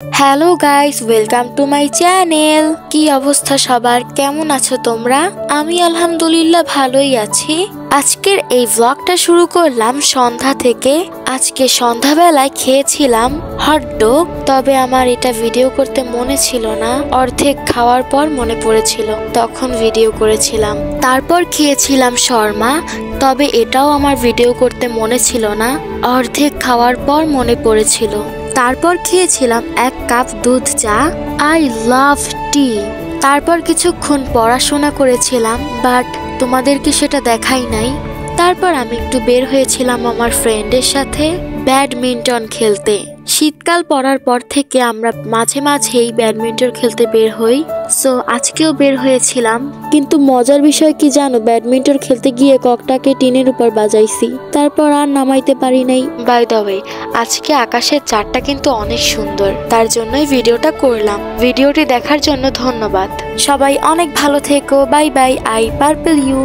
Hello guys, welcome to my channel. কি অবস্থা সবার, কেমন আছো তোমরা? আমি আলহামদুলিল্লাহ ভালোই আছি। আজকের এই ব্লগটা শুরু করলাম সন্ধ্যা থেকে। আজকে সন্ধ্যাবেলায় খেয়েছিলাম হটডগ, তবে আমার এটা ভিডিও করতে মনে ছিল না। অর্ধেক খাওয়ার পর মনে পড়েছিল, তখন ভিডিও করেছিলাম। তারপর খেয়েছিলাম শর্মা, তবে এটাও আমার ভিডিও করতে মনে ছিল না। অর্ধেক খাওয়ার পর মনে পড়েছিল। তারপর খেয়েছিলাম 1 কাপ দুধ চা। আই লাভ টি। তারপর কিছুক্ষণ পড়াশোনা করেছিলাম, বাট তোমাদেরকে সেটা দেখাই নাই। তারপর আমি একটু বের হয়েছিলাম আমার ফ্রেন্ডের সাথে ব্যাডমিন্টন খেলতে। শীতকাল পড়ার পর থেকে আমরা মাঝে মাঝেই ব্যাডমিন্টন খেলতে বের হই। সো আজকেও বের হয়েছিলাম, কিন্তু মজার বিষয় কি জানো, ব্যাডমিন্টন খেলতে গিয়ে ককটাকে টিনের উপর বাজাইছি, তারপর আর নামাইতে পারি নাই। বাই দ্য ওয়ে, আজকে আকাশের চাঁদটা কিন্তু অনেক সুন্দর, তার জন্যই ভিডিওটা করলাম। ভিডিওটি দেখার জন্য ধন্যবাদ। সবাই অনেক ভালো থেকো। Bye bye. I purple you.